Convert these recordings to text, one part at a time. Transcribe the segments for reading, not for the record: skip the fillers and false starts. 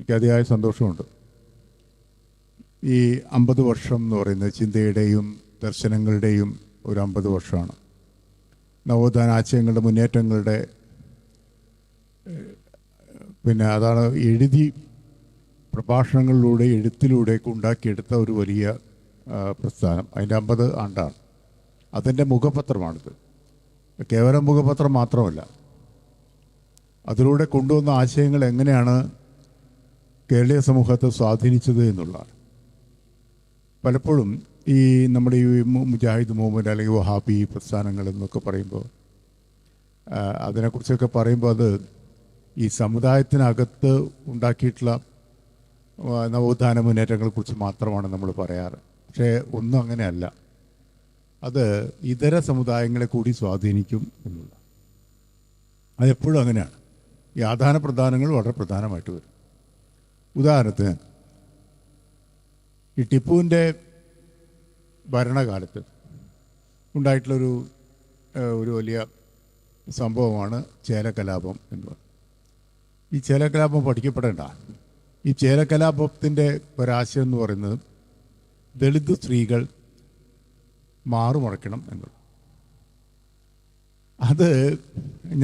എനിക്ക് അതിയായ സന്തോഷമുണ്ട്. ഈ 50 വർഷം എന്ന് പറയുന്നത് ചിന്തയുടെയും ദർശനങ്ങളുടെയും ഒരു 50 വർഷമാണ്. നവോത്ഥാന ആശയങ്ങളുടെ മുന്നേറ്റങ്ങളുടെ പിന്നെ അതാണ് എഴുതി പ്രഭാഷണങ്ങളിലൂടെ എഴുത്തിലൂടെയൊക്കെ ഉണ്ടാക്കിയെടുത്ത ഒരു വലിയ പ്രസ്ഥാനം. അതിൻ്റെ 50 ആണ്ടാണ്. അതിൻ്റെ മുഖപത്രമാണിത്. കേവലം മുഖപത്രം മാത്രമല്ല, അതിലൂടെ കൊണ്ടുവന്ന ആശയങ്ങൾ എങ്ങനെയാണ് കേരളീയ സമൂഹത്തെ സ്വാധീനിച്ചത് എന്നുള്ളതാണ്. പലപ്പോഴും ഈ നമ്മുടെ ഈ മുജാഹിദ് മൂവ്മെൻറ്റ് അല്ലെങ്കിൽ വഹാബി പ്രസ്ഥാനങ്ങൾ എന്നൊക്കെ പറയുമ്പോൾ അതിനെക്കുറിച്ചൊക്കെ പറയുമ്പോൾ അത് ഈ സമുദായത്തിനകത്ത് ഉണ്ടാക്കിയിട്ടുള്ള നവോത്ഥാന മുന്നേറ്റങ്ങളെക്കുറിച്ച് മാത്രമാണ് നമ്മൾ പറയാറ്. പക്ഷേ ഒന്നും അങ്ങനെയല്ല. അത് ഇതര സമുദായങ്ങളെ കൂടി സ്വാധീനിക്കും എന്നുള്ള അതെപ്പോഴും അങ്ങനെയാണ്. ഈ ആദാന പ്രദാനങ്ങൾ വളരെ പ്രധാനമായിട്ട് വരും. ഉദാഹരണത്തിന് ഈ ടിപ്പുവിൻ്റെ ഭരണകാലത്ത് ഉണ്ടായിട്ടുള്ളൊരു വലിയ സംഭവമാണ് ചേലക്കലാപം എന്ന്. ഈ ചേലക്കലാപം പഠിക്കപ്പെടേണ്ട. ഈ ചേലക്കലാപത്തിൻ്റെ ഒരാശയം എന്ന് പറയുന്നത് ദളിത് സ്ത്രീകൾ മാറുമറയ്ക്കണം എന്നുള്ളത്. അത്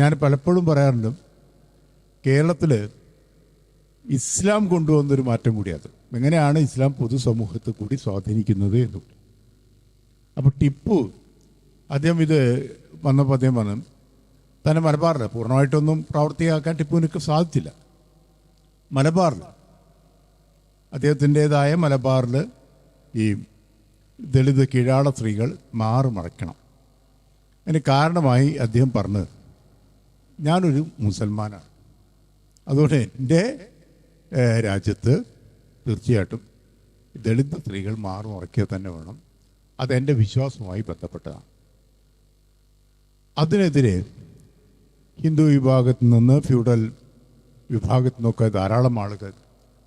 ഞാൻ പലപ്പോഴും പറയാറുണ്ട്, കേരളത്തിൽ ഇസ്ലാം കൊണ്ടുവന്നൊരു മാറ്റം കൂടി. അത് എങ്ങനെയാണ് ഇസ്ലാം പൊതുസമൂഹത്തെ കൂടി സ്വാധീനിക്കുന്നത് എന്നുള്ളത്. അപ്പോൾ ടിപ്പു അദ്ദേഹം ഇത് വന്നപ്പോൾ അദ്ദേഹം വന്ന് തന്നെ മലബാറിൽ പൂർണ്ണമായിട്ടൊന്നും പ്രാവർത്തികമാക്കാൻ ടിപ്പുവിനൊക്കെ സാധിച്ചില്ല. മലബാറിൽ അദ്ദേഹത്തിൻ്റേതായ മലബാറിൽ ഈ ദളിത് കീഴാള സ്ത്രീകൾ മാറുമറയ്ക്കണം. അതിന് കാരണമായി അദ്ദേഹം പറഞ്ഞത്, ഞാനൊരു മുസൽമാനാണ്, അതുകൊണ്ട് എൻ്റെ രാജ്യത്ത് തീർച്ചയായിട്ടും ദളിത് സ്ത്രീകൾ മാറുമറയ്ക്കുക തന്നെ വേണം. അതെൻ്റെ വിശ്വാസവുമായി ബന്ധപ്പെട്ടതാണ്. അതിനെതിരെ ഹിന്ദു വിഭാഗത്തിൽ നിന്ന് ഫ്യൂഡൽ വിഭാഗത്തിൽ നിന്നൊക്കെ ധാരാളം ആളുകൾ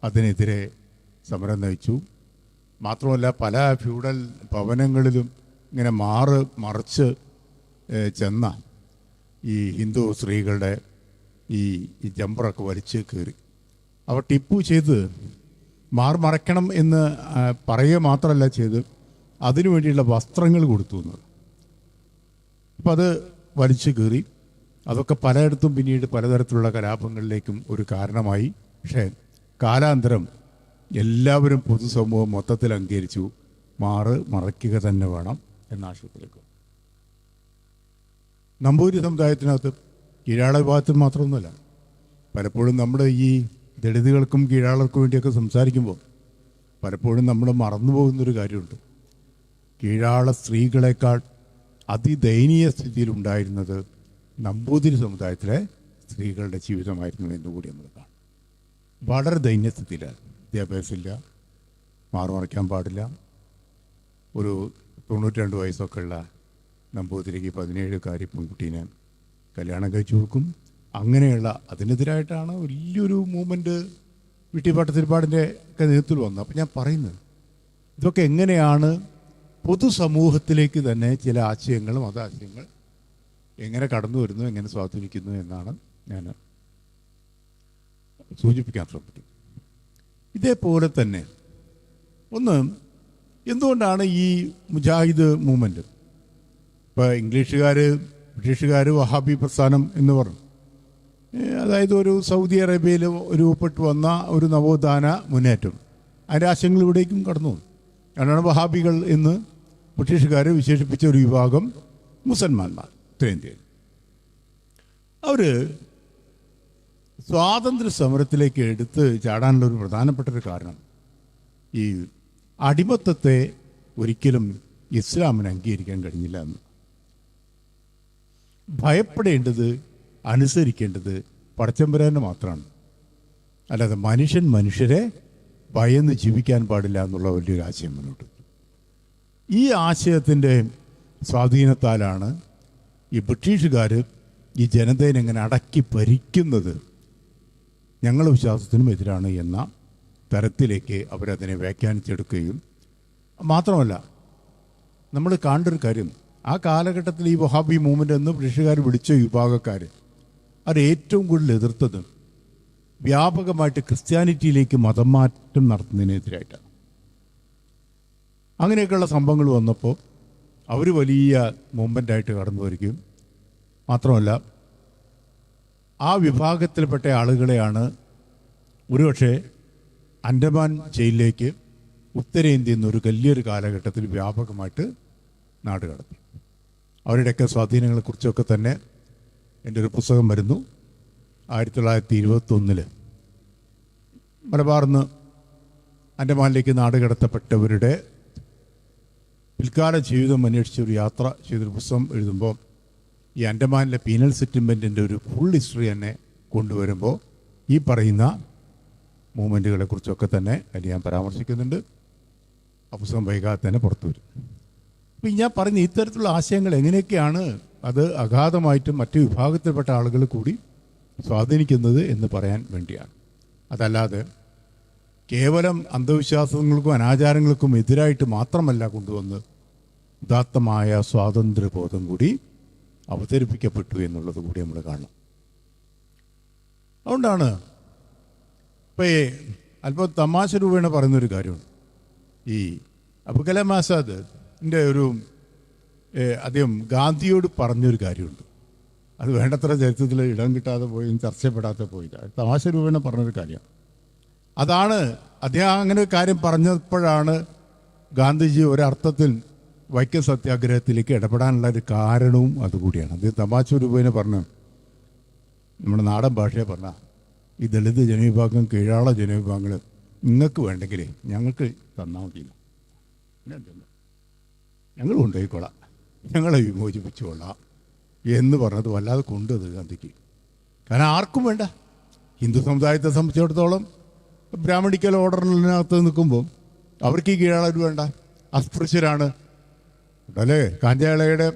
അതിനെതിരെ സമരം നയിച്ചു. മാത്രമല്ല പല ഫ്യൂഡൽ ഭവനങ്ങളിലും ഇങ്ങനെ മറിച്ച് ചെന്ന ഈ ഹിന്ദു സ്ത്രീകളുടെ ഈ ജമ്പറൊക്കെ വലിച്ച് കയറി. അവർ ടിപ്പു ചെയ്ത് മറയ്ക്കണം എന്ന് പറയുക മാത്രമല്ല ചെയ്ത് അതിനു വേണ്ടിയുള്ള വസ്ത്രങ്ങൾ കൊടുത്തു എന്നത്. അപ്പം അത് വലിച്ചു കയറി. അതൊക്കെ പലയിടത്തും പിന്നീട് പലതരത്തിലുള്ള കലാപങ്ങളിലേക്കും ഒരു കാരണമായി. പക്ഷേ കാലാന്തരം എല്ലാവരും പൊതുസമൂഹം മൊത്തത്തിൽ അംഗീകരിച്ചു, മറയ്ക്കുക തന്നെ വേണം എന്ന ആശയത്തിലേക്ക്. നമ്പൂതിരി സമുദായത്തിനകത്ത് കീഴാള വിഭാഗത്തിൽ മാത്രമൊന്നുമല്ല, പലപ്പോഴും നമ്മൾ ഈ ദളിതുകൾക്കും കീഴാളർക്കും വേണ്ടിയൊക്കെ സംസാരിക്കുമ്പോൾ പലപ്പോഴും നമ്മൾ മറന്നുപോകുന്നൊരു കാര്യമുണ്ട്. കീഴാള സ്ത്രീകളെക്കാൾ അതിദയനീയ സ്ഥിതിയിലുണ്ടായിരുന്നത് നമ്പൂതിരി സമുദായത്തിലെ സ്ത്രീകളുടെ ജീവിതമായിരുന്നു എന്നുകൂടി നമ്മൾ കാണും. വളരെ ദൈന്യസ്ഥിതിയിലാണ്. വിദ്യാഭ്യാസമില്ല, മാറുമറയ്ക്കാൻ പാടില്ല. ഒരു 92 വയസ്സൊക്കെ ഉള്ള നമ്പൂതിരിക്ക് 17കാരി പെൺകുട്ടീനെ കല്യാണം കഴിച്ചു കൊടുക്കും. അങ്ങനെയുള്ള അതിനെതിരായിട്ടാണ് വലിയൊരു മൂവ്മെൻറ്റ് വിട്ടിപ്പാട്ടത്തിരിപ്പാടിൻ്റെ ഒക്കെ നേതൃത്വത്തിൽ വന്നത്. അപ്പം ഞാൻ പറയുന്നത് ഇതൊക്കെ എങ്ങനെയാണ് പൊതുസമൂഹത്തിലേക്ക് തന്നെ ചില ആശയങ്ങൾ, മതാശയങ്ങൾ എങ്ങനെ കടന്നു വരുന്നു, എങ്ങനെ സ്വാധീനിക്കുന്നു എന്നാണ് ഞാൻ സൂചിപ്പിക്കാൻ ശ്രമിക്കുന്നത്. ഇതേപോലെ തന്നെ ഒന്ന്, എന്തുകൊണ്ടാണ് ഈ മുജാഹിദ് മൂവ്മെൻറ്റ്, ഇപ്പോൾ ബ്രിട്ടീഷുകാർ വഹാബി പ്രസ്ഥാനം എന്ന് പറഞ്ഞു, അതായത് ഒരു സൗദി അറേബ്യയിൽ രൂപപ്പെട്ടു വന്ന ഒരു നവോത്ഥാന മുന്നേറ്റം, അതിൻ്റെ ആശയങ്ങൾ ഇവിടേക്കും കടന്നു. അതാണ് വഹാബികൾ എന്ന് ബ്രിട്ടീഷുകാർ വിശേഷിപ്പിച്ച ഒരു വിഭാഗം മുസൽമാന്മാർ ഉത്തരേന്ത്യയിൽ. അവർ സ്വാതന്ത്ര്യ സമരത്തിലേക്ക് എടുത്ത് ചാടാനുള്ള ഒരു പ്രധാനപ്പെട്ട ഒരു കാരണം ഈ അടിമത്തത്തെ ഒരിക്കലും ഇസ്ലാമിന് അംഗീകരിക്കാൻ കഴിഞ്ഞില്ല എന്ന്. ഭയപ്പെടേണ്ടത്, അനുസരിക്കേണ്ടത് പടച്ചമ്പരാനെ മാത്രമാണ്. അല്ലാതെ മനുഷ്യരെ ഭയന്ന് ജീവിക്കാൻ പാടില്ല എന്നുള്ള വലിയൊരു ആശയം മുന്നോട്ട്. ഈ ആശയത്തിൻ്റെ സ്വാധീനത്താലാണ് ഈ ബ്രിട്ടീഷുകാർ ഈ ജനതയെ എങ്ങനെ അടക്കി ഭരിക്കുന്നത് ഞങ്ങളുടെ വിശ്വാസത്തിനും എതിരാണ് എന്ന തരത്തിലേക്ക് അവരതിനെ വ്യാഖ്യാനിച്ചെടുക്കുകയും. മാത്രമല്ല, നമ്മൾ കാണേണ്ടൊരു കാര്യം, ആ കാലഘട്ടത്തിൽ ഈ വഹാബി മൂവ്മെൻ്റ് എന്ന് ബ്രിട്ടീഷുകാർ വിളിച്ച വിഭാഗക്കാർ അത് ഏറ്റവും കൂടുതൽ എതിർത്തത് വ്യാപകമായിട്ട് ക്രിസ്ത്യാനിറ്റിയിലേക്ക് മതം മാറ്റം നടത്തുന്നതിനെതിരായിട്ടാണ്. അങ്ങനെയൊക്കെയുള്ള സംഭവങ്ങൾ വന്നപ്പോൾ അവർ വലിയ മൂവ്മെൻ്റായിട്ട് കടന്നു വരികയും മാത്രമല്ല ആ വിഭാഗത്തിൽപ്പെട്ട ആളുകളെയാണ് ഒരുപക്ഷെ അൻഡമാൻ ജയിലിലേക്ക് ഉത്തരേന്ത്യയിൽ നിന്ന് ഒരു വലിയൊരു കാലഘട്ടത്തിൽ വ്യാപകമായിട്ട് നാട് കടത്തി. അവരുടെയൊക്കെ സ്വാധീനങ്ങളെക്കുറിച്ചൊക്കെ തന്നെ എൻ്റെ ഒരു പുസ്തകം വരുന്നു. 1921 മലബാറിൽ നിന്ന് അൻഡമാനിലേക്ക് നാട് കടത്തപ്പെട്ടവരുടെ പിൽക്കാല ജീവിതം അന്വേഷിച്ച് ഒരു യാത്ര ചെയ്തൊരു പുസ്തകം എഴുതുമ്പോൾ ഈ അൻഡമാനിലെ പീനൽ സെറ്റിൽമെൻറ്റിൻ്റെ ഒരു ഫുൾ ഹിസ്റ്ററി തന്നെ കൊണ്ടുവരുമ്പോൾ ഈ പറയുന്ന മൂവ്മെൻറ്റുകളെക്കുറിച്ചൊക്കെ തന്നെ അതിൽ ഞാൻ പരാമർശിക്കുന്നുണ്ട്. ആ പുസ്തകം വൈകാതെ തന്നെ പുറത്തു വരും. അപ്പം ഞാൻ പറഞ്ഞ ഇത്തരത്തിലുള്ള ആശയങ്ങൾ എങ്ങനെയൊക്കെയാണ് അത് അഗാധമായിട്ടും മറ്റു വിഭാഗത്തിൽപ്പെട്ട ആളുകൾ കൂടി സ്വാധീനിക്കുന്നത് എന്ന് പറയാൻ വേണ്ടിയാണ്. അതല്ലാതെ കേവലം അന്ധവിശ്വാസങ്ങൾക്കും അനാചാരങ്ങൾക്കും എതിരായിട്ട് മാത്രമല്ല കൊണ്ടുവന്ന് ഉദാത്തമായ സ്വാതന്ത്ര്യബോധം കൂടി അവതരിപ്പിക്കപ്പെട്ടു എന്നുള്ളത് കൂടി നമ്മൾ കാണണം. അതുകൊണ്ടാണ് ഇപ്പോൾ അല്പം തമാശ രൂപേണ പറയുന്നൊരു കാര്യമുണ്ട്. ഈ അബു കലാം ആസാദിൻ്റെ ഒരു അദ്ദേഹം ഗാന്ധിയോട് പറഞ്ഞൊരു കാര്യമുണ്ട്. അത് വേണ്ടത്ര ചരിത്രത്തിൽ ഇടം കിട്ടാതെ പോയി ചർച്ചപ്പെടാതെ പോയില്ല. തമാശ രൂപേണ പറഞ്ഞൊരു കാര്യമാണ്. അതാണ് അദ്ദേഹം അങ്ങനെ ഒരു കാര്യം പറഞ്ഞപ്പോഴാണ് ഗാന്ധിജി ഒരർത്ഥത്തിൽ വൈക്കം സത്യാഗ്രഹത്തിലേക്ക് ഇടപെടാനുള്ള ഒരു കാരണവും അതുകൂടിയാണ്. അദ്ദേഹം തമാശ രൂപേണ പറഞ്ഞു, നമ്മുടെ നാടൻ ഭാഷയെ പറഞ്ഞ ഈ ദളിത് ജനവിഭാഗം കീഴാള ജനവിഭാഗങ്ങൾ നിങ്ങൾക്ക് വേണ്ടെങ്കിൽ ഞങ്ങൾക്ക് തന്നാൽ മതിയില്ല, ഞങ്ങൾ കൊണ്ടുപോയിക്കൊള്ളാം, ഞങ്ങളെ വിമോചിപ്പിച്ചുകൊള്ളാം എന്ന് പറഞ്ഞത് വല്ലാതെ കൊണ്ടുവന്നത് ഗാന്ധിക്ക്. കാരണം ആർക്കും വേണ്ട. ഹിന്ദു സമുദായത്തെ സംബന്ധിച്ചിടത്തോളം ബ്രാഹ്മണിക്കൽ ഓർഡറിനകത്ത് നിൽക്കുമ്പോൾ അവർക്ക് ഈ കീഴാളർ വേണ്ട, അസ്പൃശ്യരാണ് അല്ലേ. കാഞ്ചാളയുടെ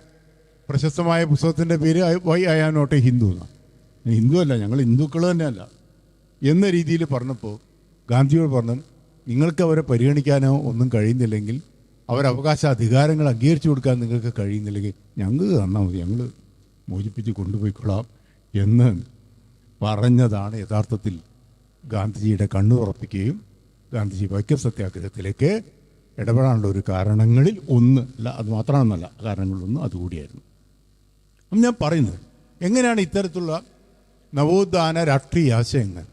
പ്രശസ്തമായ പുസ്തകത്തിൻ്റെ പേര് why I am not a Hindu എന്നാണ്. ഹിന്ദു അല്ല, ഞങ്ങൾ ഹിന്ദുക്കൾ തന്നെയല്ല എന്ന രീതിയിൽ പറഞ്ഞപ്പോൾ ഗാന്ധിയോട് പറഞ്ഞു, നിങ്ങൾക്ക് അവരെ പരിഗണിക്കാനോ ഒന്നും കഴിയുന്നില്ലെങ്കിൽ അവരവകാശ അധികാരങ്ങൾ അംഗീകരിച്ചു കൊടുക്കാൻ നിങ്ങൾക്ക് കഴിയുന്നില്ലെങ്കിൽ ഞങ്ങൾക്ക് തന്നാൽ മതി, ഞങ്ങൾ മോചിപ്പിച്ച് കൊണ്ടുപോയിക്കൊള്ളാം എന്ന് പറഞ്ഞതാണ് യഥാർത്ഥത്തിൽ ഗാന്ധിജിയുടെ കണ്ണു തുറപ്പിക്കുകയും ഗാന്ധിജി വൈക്കം സത്യാഗ്രഹത്തിലേക്ക് ഇടപെടാനുള്ള ഒരു കാരണങ്ങളിൽ ഒന്ന് അല്ല, അത് മാത്രമാണെന്നല്ല, കാരണങ്ങളിലൊന്ന് അതുകൂടിയായിരുന്നു. അപ്പം ഞാൻ പറയുന്നത് എങ്ങനെയാണ് ഇത്തരത്തിലുള്ള നവോത്ഥാന രാഷ്ട്രീയ ആശയങ്ങൾ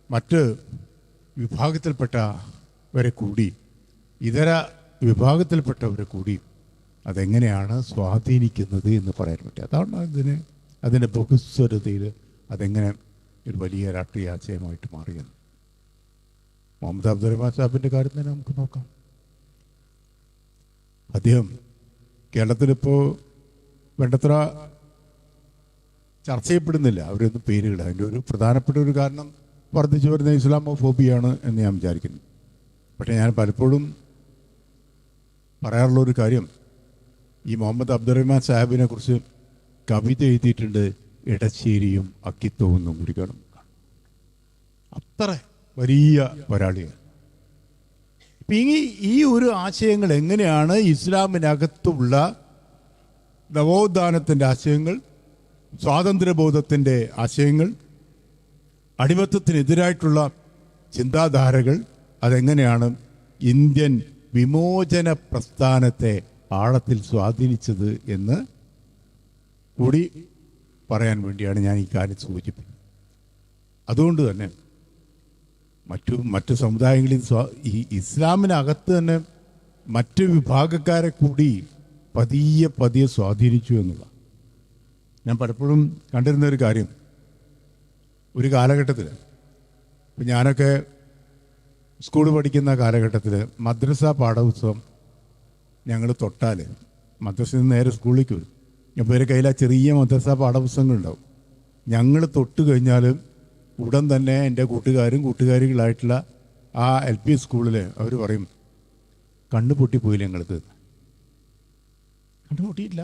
മറ്റ് വിഭാഗത്തിൽപ്പെട്ടവരെ കൂടി ഇതര വിഭാഗത്തിൽപ്പെട്ടവരെ കൂടി അതെങ്ങനെയാണ് സ്വാധീനിക്കുന്നത് എന്ന് പറയാൻ പറ്റും. അതാണ് അതിൻ്റെ ബഹുസ്വരതയിൽ അതെങ്ങനെ ഒരു വലിയ രാഷ്ട്രീയ ആശയമായിട്ട് മാറിയത്. മുഹമ്മദ് അബ്ദുറഹ്മാൻ സാഹിബിൻ്റെ കാര്യം തന്നെ നമുക്ക് നോക്കാം. അദ്ദേഹം കേരളത്തിലിപ്പോൾ വേണ്ടത്ര ചർച്ച ചെയ്യപ്പെടുന്നില്ല അവരൊന്നും പേരുകൾ. അതിൻ്റെ ഒരു പ്രധാനപ്പെട്ട ഒരു കാരണം വർദ്ധിച്ചു വരുന്ന ഇസ്ലാമോഫോബിയാണ് എന്ന് ഞാൻ വിചാരിക്കുന്നു. പക്ഷേ ഞാൻ പലപ്പോഴും പറയാറുള്ള ഒരു കാര്യം, ഈ മുഹമ്മദ് അബ്ദുറഹ്മാൻ സാഹിബിനെ കുറിച്ച് കവിത എഴുതിയിട്ടുണ്ട്, എടശ്ശേരിയും അക്കിത്തവും എന്നും കൂടി കാണും. അത്ര വലിയ പോരാളിയാണ്. ഈ ഒരു ആശയങ്ങൾ എങ്ങനെയാണ് ഇസ്ലാമിനകത്തുള്ള നവോത്ഥാനത്തിൻ്റെ ആശയങ്ങൾ, സ്വാതന്ത്ര്യബോധത്തിൻ്റെ ആശയങ്ങൾ, അടിമത്തത്തിനെതിരായിട്ടുള്ള ചിന്താധാരകൾ അതെങ്ങനെയാണ് ഇന്ത്യൻ വിമോചന പ്രസ്ഥാനത്തെ ആഴത്തിൽ സ്വാധീനിച്ചത് എന്ന് കൂടി പറയാൻ വേണ്ടിയാണ് ഞാൻ ഈ കാര്യം സൂചിപ്പിക്കുന്നത്. അതുകൊണ്ട് തന്നെ മറ്റു സമുദായങ്ങളിൽ ഈ ഇസ്ലാമിനകത്ത് തന്നെ മറ്റ് വിഭാഗക്കാരെ കൂടി പതിയെ സ്വാധീനിച്ചു എന്നുള്ളതാണ്. ഞാൻ പലപ്പോഴും കണ്ടിരുന്ന ഒരു കാര്യം, ഒരു കാലഘട്ടത്തിൽ ഇപ്പം ഞാനൊക്കെ സ്കൂൾ പഠിക്കുന്ന കാലഘട്ടത്തിൽ മദ്രസ പാഠപുസ്തകം ഞങ്ങൾ തൊട്ടാൽ മദ്രസയിൽ നിന്ന് നേരെ സ്കൂളിലേക്ക് വരും. അപ്പോൾ ഇവരുടെ കയ്യിൽ ആ ചെറിയ മദ്രസ പാഠപുസ്തകങ്ങളുണ്ടാവും. ഞങ്ങൾ തൊട്ട് കഴിഞ്ഞാൽ ഉടൻ തന്നെ എൻ്റെ കൂട്ടുകാരികളായിട്ടുള്ള ആ LP സ്കൂളിൽ അവർ പറയും, കണ്ണു പൊട്ടിപ്പോയില്ല ഞങ്ങൾക്ക്. കണ്ണു പൊട്ടിയില്ല,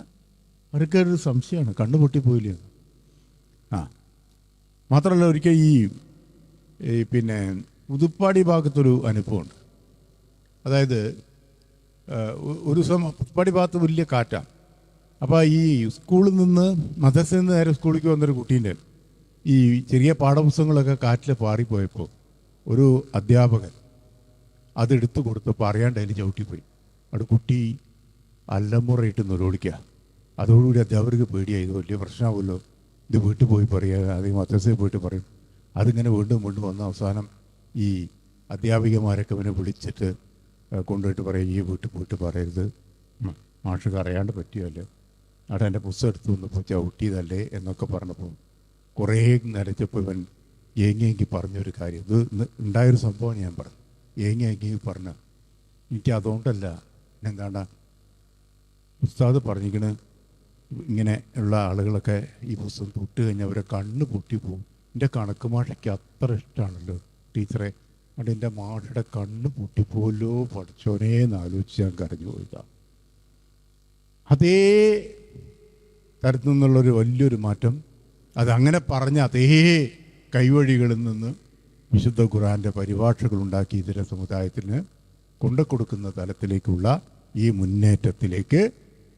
അവർക്കൊരു സംശയമാണ്, കണ്ണു പൊട്ടിപ്പോയില്ല. മാത്രമല്ല ഒരിക്കൽ ഈ പിന്നെ പുതുപ്പാടി ഭാഗത്തൊരു അനുഭവമുണ്ട്. അതായത് ഒരു ദിവസം പുതുപ്പാടി ഭാഗത്ത് വലിയ കാറ്റാണ്. അപ്പോൾ ഈ സ്കൂളിൽ നിന്ന് മദ്രസയിൽ നിന്ന് നേരെ സ്കൂളിലേക്ക് വന്നൊരു കുട്ടീൻ്റെ ഈ ചെറിയ പാഠപുസ്തകങ്ങളൊക്കെ കാറ്റിൽ പാറിപ്പോയപ്പോൾ ഒരു അധ്യാപകൻ അതെടുത്തു കൊടുത്തപ്പോൾ അറിയാണ്ട് അതിൽ ചവിട്ടിപ്പോയി. അവിടെ കുട്ടി അല്ലമുറയിട്ട് നിരോധിക്കുക. അതോടുകൂടി അധ്യാപകർക്ക് പേടിയായി, ഇത് വലിയ പ്രശ്നമാവുമല്ലോ, ഇത് വീട്ടിൽ പോയി പറയുക, അത് മദ്രസയിൽ പോയിട്ട് പറയും. അതിങ്ങനെ വീണ്ടും വീണ്ടും വന്ന അവസാനം ഈ അധ്യാപികമാരൊക്കെ ഇവനെ വിളിച്ചിട്ട് കൊണ്ടുപോയിട്ട് പറയും, ഈ വീട്ടിൽ പോയിട്ട് പറയരുത്, മാഷക്ക് അറിയാണ്ട് പറ്റിയല്ലേ, അവിടെ എൻ്റെ പുസ്തകം എടുത്തു വന്നപ്പോൾ ചവിട്ടിയതല്ലേ എന്നൊക്കെ പറഞ്ഞപ്പോൾ കുറേ നരച്ചപ്പോൾ ഇവൻ ഏങ്ങി പറഞ്ഞൊരു കാര്യം, ഇത് ഉണ്ടായൊരു സംഭവം ഞാൻ പറഞ്ഞു. ഏങ്ങി പറഞ്ഞ എനിക്ക് അതുകൊണ്ടല്ല, എന്താണ് ഉസ്താദ് പറഞ്ഞിരിക്കണ്, ഇങ്ങനെ ഉള്ള ആളുകളൊക്കെ ഈ പുസ്തകം തൊട്ട് കഴിഞ്ഞാൽ അവരെ കണ്ണ് പൊട്ടിപ്പോവും. എൻ്റെ കണക്ക് മാഷയ്ക്ക് അത്ര ഇഷ്ടമാണല്ലോ ടീച്ചറെ, അവിടെ എൻ്റെ മാഷയുടെ കണ്ണ് പൊട്ടിപ്പോലോ പഠിച്ചോനേന്ന് ആലോചിച്ച് ഞാൻ കരഞ്ഞു പോയതാണ്. അതേ തരത്തിൽ നിന്നുള്ളൊരു വലിയൊരു മാറ്റം, അതങ്ങനെ പറഞ്ഞ അതേ കൈവഴികളിൽ നിന്ന് വിശുദ്ധ ഖുർആൻ്റെ പരിഭാഷകളുണ്ടാക്കി ഇതര സമുദായത്തിന് കൊണ്ടുകൊടുക്കുന്ന തലത്തിലേക്കുള്ള ഈ മുന്നേറ്റത്തിലേക്ക്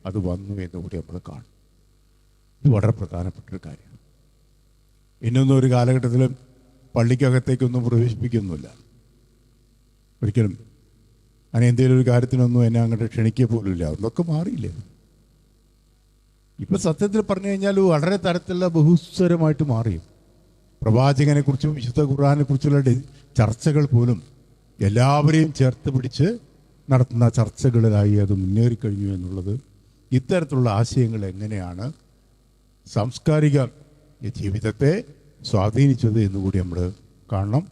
അത് വന്നു എന്നുകൂടി നമ്മൾ കാണും. ഇത് വളരെ പ്രധാനപ്പെട്ടൊരു കാര്യമാണ്. ഇന്നൊന്നും ഒരു കാലഘട്ടത്തിലും പള്ളിക്കകത്തേക്കൊന്നും പ്രവേശിപ്പിക്കുന്നില്ല ഒരിക്കലും. അങ്ങനെ എന്തെങ്കിലും ഒരു കാര്യത്തിനൊന്നും എന്നെ അങ്ങോട്ട് ക്ഷണിക്കുക പോലുമില്ല. അതൊക്കെ മാറിയില്ലേ. ഇപ്പം സത്യത്തിൽ പറഞ്ഞു കഴിഞ്ഞാൽ വളരെ തരത്തിലുള്ള ബഹുസ്വരമായിട്ട് മാറി. പ്രവാചകനെക്കുറിച്ചും വിശുദ്ധ ഖുർആനെക്കുറിച്ചുള്ള ചർച്ചകൾ പോലും എല്ലാവരെയും ചേർത്ത് പിടിച്ച് നടത്തുന്ന ചർച്ചകളിലായി അത് മുന്നേറിക്കഴിഞ്ഞു എന്നുള്ളത്, ഇത്തരത്തിലുള്ള ആശയങ്ങൾ എങ്ങനെയാണ് സാംസ്കാരിക ജീവിതത്തെ സ്വാധീനിച്ചത് എന്നുകൂടി നമ്മൾ കാണണം.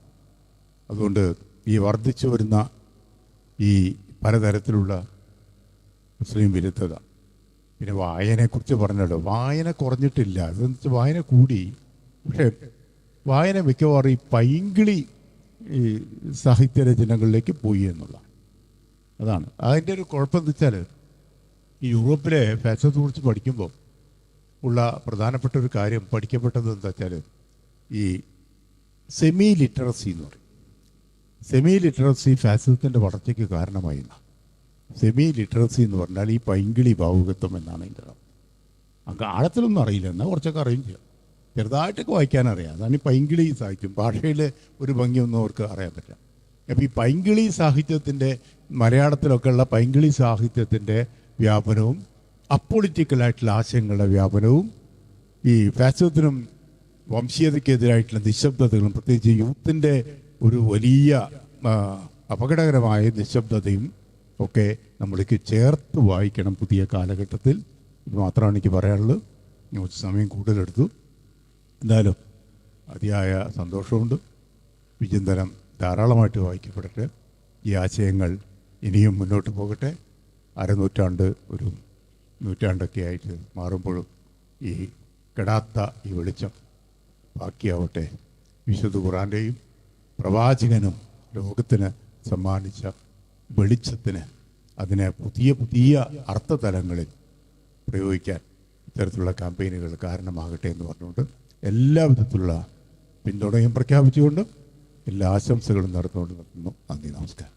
അതുകൊണ്ട് ഈ വർദ്ധിച്ചു വരുന്ന ഈ പലതരത്തിലുള്ള മുസ്ലിം വിരുദ്ധത, പിന്നെ വായനയെക്കുറിച്ച് പറഞ്ഞല്ലോ, വായന കുറഞ്ഞിട്ടില്ല, അതെന്ന് വെച്ചാൽ വായന കൂടി. പക്ഷേ വായന മിക്കവാറും ഈ പൈങ്കിളി ഈ സാഹിത്യരചനകളിലേക്ക് പോയി എന്നുള്ള അതാണ് അതിൻ്റെ ഒരു കുഴപ്പം. എന്ന് വെച്ചാൽ ഈ യൂറോപ്പിലെ ഫാഷനെക്കുറിച്ച് പഠിക്കുമ്പോൾ ഉള്ള പ്രധാനപ്പെട്ട ഒരു കാര്യം പഠിക്കപ്പെട്ടത് എന്താ വെച്ചാൽ ഈ സെമി ലിറ്ററസി എന്ന് പറയും. സെമി ലിറ്ററസി ഫാസിസത്തിൻ്റെ വളർച്ചയ്ക്ക് കാരണമായി. സെമി ലിറ്ററസി എന്ന് പറഞ്ഞാൽ ഈ പൈങ്കിളി ഭാവുകത്വം എന്നാണ് അതിൻ്റെ അർത്ഥം. അങ്ങ് ആഴത്തിലൊന്നും അറിയില്ല, എന്നാൽ കുറച്ചൊക്കെ അറിയും ചെയ്യാം, ചെറുതായിട്ടൊക്കെ വായിക്കാനറിയാം. അതാണ് ഈ പൈങ്കിളി സാഹിത്യം. ഭാഷയിൽ ഒരു ഭംഗിയൊന്നും അവർക്ക് അറിയാൻ പറ്റില്ല. അപ്പോൾ ഈ പൈങ്കിളി സാഹിത്യത്തിൻ്റെ, മലയാളത്തിലൊക്കെ ഉള്ള പൈങ്കിളി സാഹിത്യത്തിൻ്റെ വ്യാപനവും അപ്പൊളിറ്റിക്കലായിട്ടുള്ള ആശയങ്ങളുടെ വ്യാപനവും ഈ ഫാസിസത്തിനും വംശീയതയ്ക്കെതിരായിട്ടുള്ള നിശബ്ദതകളും, പ്രത്യേകിച്ച് യൂത്തിൻ്റെ ഒരു വലിയ അപകടകരമായ നിശബ്ദതയും ഒക്കെ നമ്മൾക്ക് ചേർത്ത് വായിക്കണം പുതിയ കാലഘട്ടത്തിൽ. ഇത് മാത്രമാണ് എനിക്ക് പറയാനുള്ളത്. കുറച്ച് സമയം കൂടുതലെടുത്തു. എന്തായാലും അതിയായ സന്തോഷമുണ്ട്. വിചിന്തനം ധാരാളമായിട്ട് വായിക്കപ്പെടട്ടെ. ഈ ആശയങ്ങൾ ഇനിയും മുന്നോട്ട് പോകട്ടെ. അരനൂറ്റാണ്ട് ഒരു നൂറ്റാണ്ടൊക്കെ ആയിട്ട് മാറുമ്പോഴും ഈ കെടാത്ത ഈ വെളിച്ചം ബാക്കിയാവട്ടെ. വിശുദ്ധ ഖുർആൻ്റെയും പ്രവാചകനും ലോകത്തിന് സമ്മാനിച്ച വെളിച്ചത്തിന്, അതിനെ പുതിയ പുതിയ അർത്ഥതലങ്ങളിൽ പ്രയോഗിക്കാൻ ഇത്തരത്തിലുള്ള ക്യാമ്പയിനുകൾ കാരണമാകട്ടെ എന്ന് പറഞ്ഞുകൊണ്ട് എല്ലാവിധത്തിലുള്ള പിന്തുണയും പ്രഖ്യാപിച്ചുകൊണ്ട് എല്ലാ ആശംസകളും നടന്നുകൊണ്ട് നിർത്തുന്നു. നന്ദി, നമസ്കാരം.